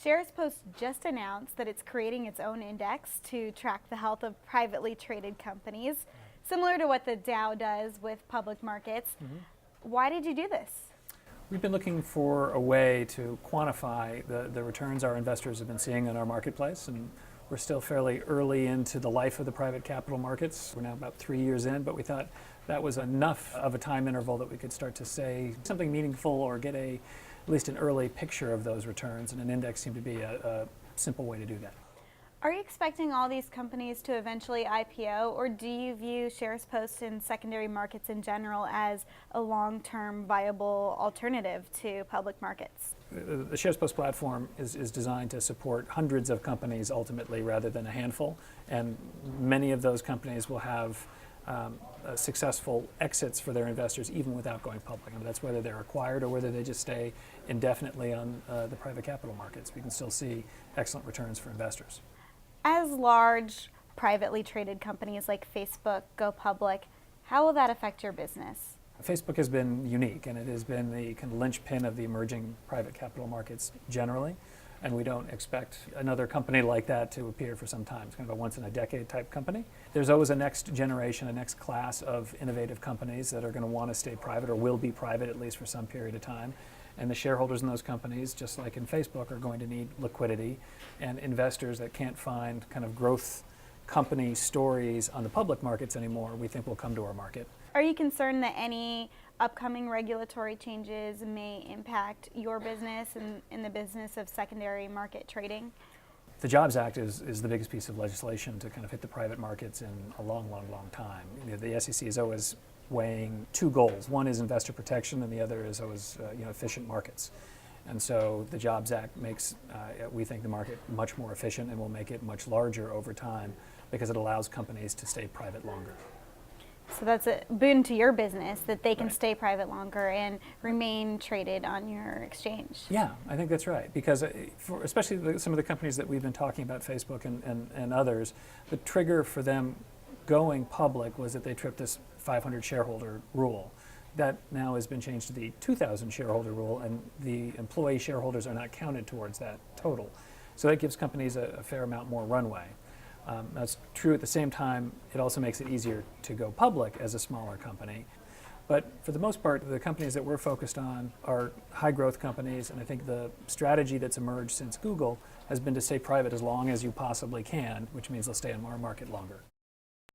SharesPost just announced that it's creating its own index to track the health of privately traded companies, similar to what the Dow does with public markets. Why did you do this? We've been looking for a way to quantify the returns our investors have been seeing in our marketplace, and we're still fairly early into the life of the private capital markets. We're now about 3 years in, but we thought that was enough of a time interval that we could start to say something meaningful or get at least an early picture of those returns, and an index seemed to be a simple way to do that. Are you expecting all these companies to eventually IPO, or do you view SharesPost and secondary markets in general as a long-term viable alternative to public markets? The SharesPost platform is designed to support hundreds of companies ultimately rather than a handful, and many of those companies will have successful exits for their investors even without going public. I mean, that's whether they're acquired or whether they just stay indefinitely on the private capital markets. We can still see excellent returns for investors. As large privately traded companies like Facebook go public, how will that affect your business? Facebook has been unique, and it has been the kind of linchpin of the emerging private capital markets generally, and we don't expect another company like that to appear for some time. It's kind of a once-in-a-decade type company. There's always a next generation, a next class of innovative companies that are going to want to stay private or will be private at least for some period of time. And the shareholders in those companies, just like in Facebook, are going to need liquidity, and investors that can't find kind of growth company stories on the public markets anymore, we think will come to our market. Are you concerned that any upcoming regulatory changes may impact your business and in the business of secondary market trading? The Jobs Act is the biggest piece of legislation to kind of hit the private markets in a long time. The SEC is always weighing two goals. One is investor protection, and the other is always efficient markets. And so the Jobs Act makes, we think, the market much more efficient and will make it much larger over time because it allows companies to stay private longer. So that's a boon to your business, that they can Right. stay private longer and remain traded on your exchange. Yeah, I think that's right, because for especially some of the companies that we've been talking about, Facebook and others, the trigger for them going public was that they tripped this 500 shareholder rule. That now has been changed to the 2,000 shareholder rule, and the employee shareholders are not counted towards that total. So that gives companies a fair amount more runway. That's true. At the same time, it also makes it easier to go public as a smaller company. But for the most part, the companies that we're focused on are high growth companies, and I think the strategy that's emerged since Google has been to stay private as long as you possibly can, which means they'll stay in our market longer.